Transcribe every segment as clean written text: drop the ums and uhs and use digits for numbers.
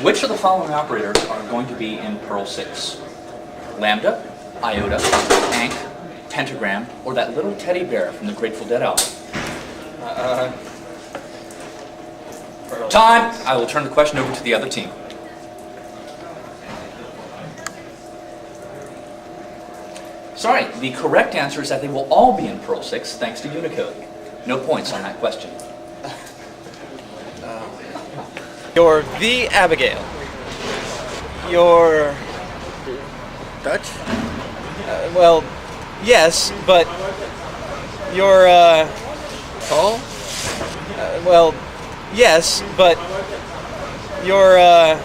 Which of the following operators are going to be in Perl 6? Lambda, iota, anc, pentagram, or that little teddy bear from the Grateful Dead album? Time! I will turn the question over to the other team. Sorry, the correct answer is that they will all be in Perl 6 thanks to Unicode. No points on that question. You're the Abigail. You're... Dutch? Well, yes, but you're, Tall? well, yes, but you're, A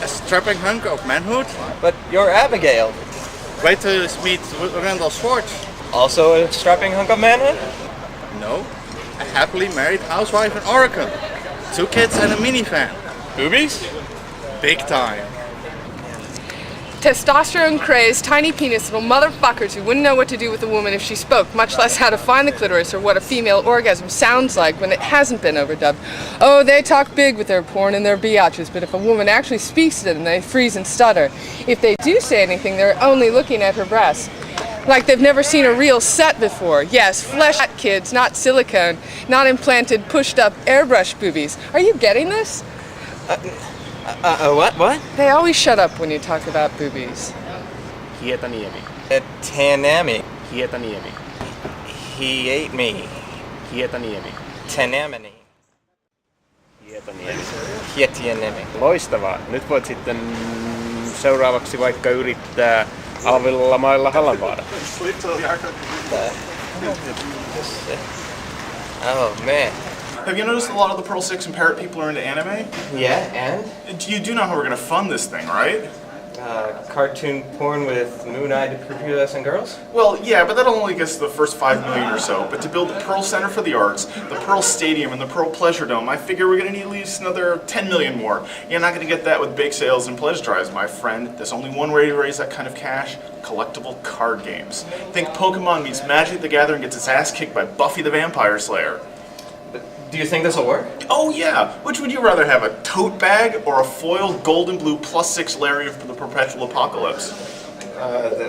strapping hunk of manhood? but you're Abigail. Wait till you meet Randall Schwartz. Also a strapping hunk of manhood? No. A happily married housewife in Oregon. 2 kids and a minivan. Boobies? Big time. Testosterone-crazed, tiny penis little motherfuckers who wouldn't know what to do with a woman if she spoke, much less how to find the clitoris or what a female orgasm sounds like when it hasn't been overdubbed. Oh, they talk big with their porn and their biatches, but if a woman actually speaks to them, they freeze and stutter. If they do say anything, they're only looking at her breasts. Like they've never seen a real set before. Yes, flesh kids, not silicone, not implanted, pushed-up airbrush boobies. Are you getting this? What? They always shut up when you talk about boobies. Hietaniemi. Tanami. Hietaniemi. He ate me. Hietaniemi. Tanamini. Hietaniemi. Hietianemi. Loistavaa. Nyt voit sitten seuraavaksi vaikka yrittää Alvilla mailla Hallanvaara. Oh, man. Have you noticed a lot of the Pearl 6 and Parrot people are into anime? Yeah, and? You do know how we're gonna fund this thing, right? Cartoon porn with moon-eyed prepubescent girls? Well, yeah, but that only gets the first 5 million or so. But to build the Pearl Center for the Arts, the Pearl Stadium, and the Pearl Pleasure Dome, I figure we're gonna need at least another 10 million more. You're not gonna get that with bake sales and pledge drives, my friend. There's only one way to raise that kind of cash: collectible card games. Think Pokemon meets Magic the Gathering gets its ass kicked by Buffy the Vampire Slayer. Do you think this will work? Oh yeah! Which would you rather have, a tote bag or a foiled gold and blue +6 lariat for the perpetual apocalypse?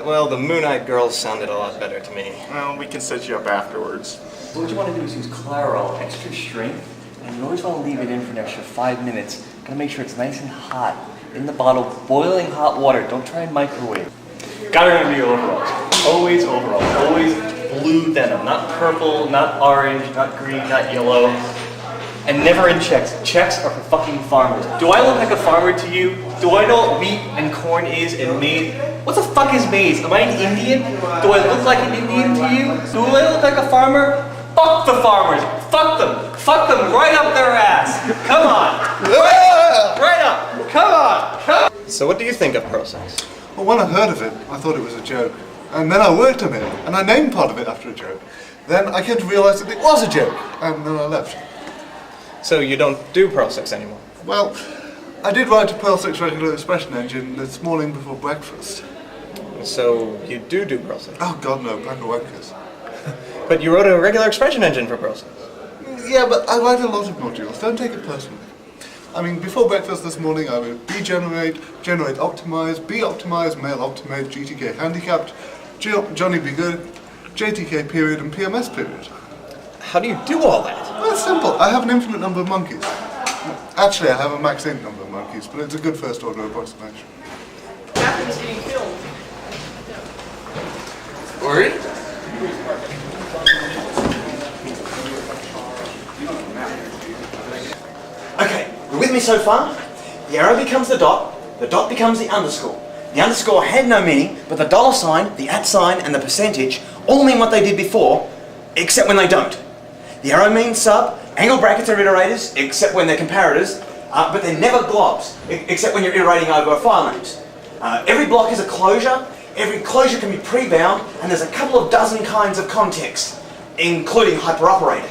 Well, the moon-eyed girls sounded a lot better to me. Well, we can set you up afterwards. What you want to do is use Clairol extra strength, and you always want to leave it in for an extra 5 minutes. Gotta make sure it's nice and hot. In the bottle, boiling hot water. Don't try and microwave. Gotta remember your overalls. Always overalls. Always blue denim. Not purple, not orange, not green, not yellow. And never in checks. Checks are for fucking farmers. Do I look like a farmer to you? Do I know what wheat and corn is and maize? What the fuck is maize? Am I an Indian? Do I look like an Indian to you? Do I look like a farmer? Fuck the farmers! Fuck them! Fuck them right up their ass! Come on! Right up! Come on! Come on! So what do you think of Pearl 6? Well, when I heard of it, I thought it was a joke. And then I worked on it, and I named part of it after a joke. Then I came to realise that it was a joke, and then I left. So you don't do Pearl 6 anymore? Well, I did write a Pearl 6 regular expression engine this morning before breakfast. So you do Pearl 6? Oh god no, pack of wankers. But you wrote a regular expression engine for Pearl 6. Yeah, but I write a lot of modules, don't take it personally. I mean, before breakfast this morning I would generate optimize, be optimized, mail optimate, GTK handicapped, Johnny be good, JTK period, and PMS period. How do you do all that? Well, it's simple. I have an infinite number of monkeys. Actually, I have a max int number of monkeys, but it's a good first order approximation. Captain's getting killed. Ori? Okay, you with me so far? The arrow becomes the dot becomes the underscore. The underscore had no meaning, but the dollar sign, the @ sign, and the percentage all mean what they did before, except when they don't. The arrow means sub, angle brackets are iterators, except when they're comparators, but they're never globs, except when you're iterating over file names. Every block is a closure, every closure can be pre-bound, and there's a couple of dozen kinds of context, including hyperoperator.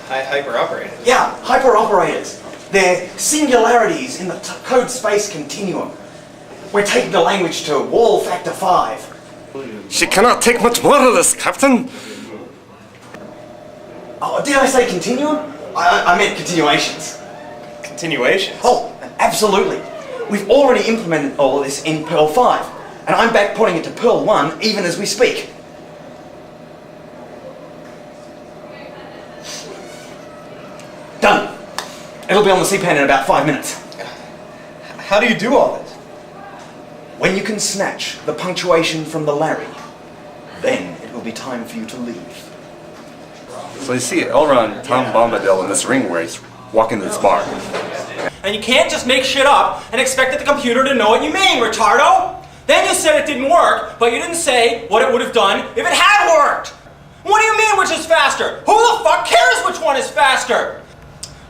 Hyperoperator? Yeah, hyperoperators. They're singularities in the code space continuum. We're taking the language to wall factor 5. She cannot take much more of this, Captain. Oh, did I say continuum? I meant continuations. Continuations? Oh, Absolutely. We've already implemented all of this in Pearl 5, and I'm back putting it to Pearl 1 even as we speak. Done. It'll be on the C-Pan in about 5 minutes. How do you do all this? When you can snatch the punctuation from the Larry, then it will be time for you to leave. So you see Elron Tom Bombadil in this ring where he's walking to this bar. And you can't just make shit up and expect the computer to know what you mean, retardo! Then you said it didn't work, but you didn't say what it would have done if it had worked! What do you mean which is faster? Who the fuck cares which one is faster?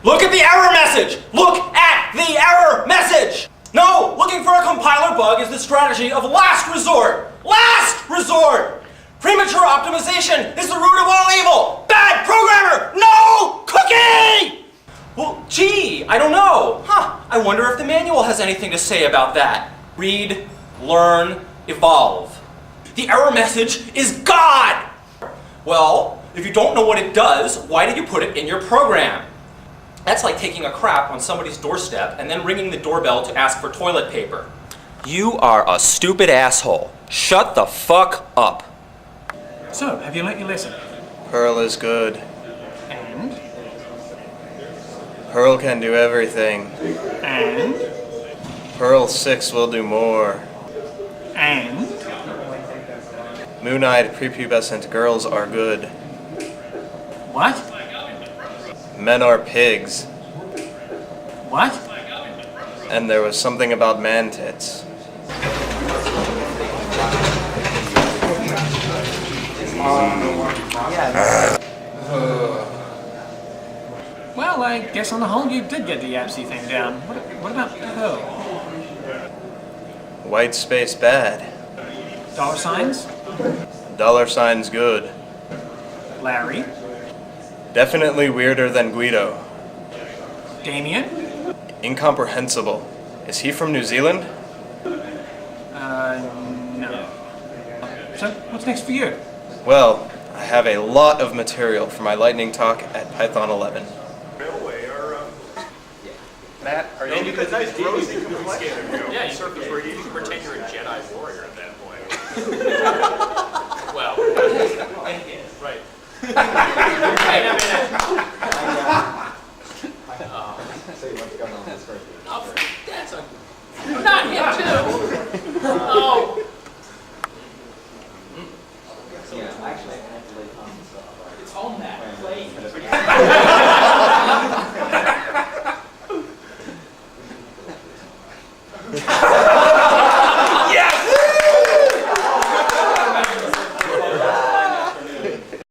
Look at the error message! Look at the error message! No! Looking for a compiler bug is the strategy of last resort! Last resort! Premature optimization is the root of all evil! Bad programmer! No cookie! Well, gee, I don't know. I wonder if the manual has anything to say about that. Read, learn, evolve. The error message is God! Well, if you don't know what it does, why did you put it in your program? That's like taking a crap on somebody's doorstep and then ringing the doorbell to ask for toilet paper. You are a stupid asshole. Shut the fuck up. So, have you learnt your lesson? Pearl is good. And? Pearl can do everything. And? Pearl 6 will do more. And? Moon-eyed prepubescent girls are good. What? Men are pigs. What? And there was something about man tits. Well, I guess on the whole you did get the yapc thing down. What about Pearl? White space bad. Dollar signs? Dollar signs good. Larry? Definitely weirder than Guido. Damien? Incomprehensible. Is he from New Zealand? No. So, what's next for you? Well, I have a lot of material for my lightning talk at Python 11. Matt, are you Because nice rosy scanner. Yeah, you can pretend you're a Jedi warrior at that point. Well, right. Not him too! Oh! It's on that plate.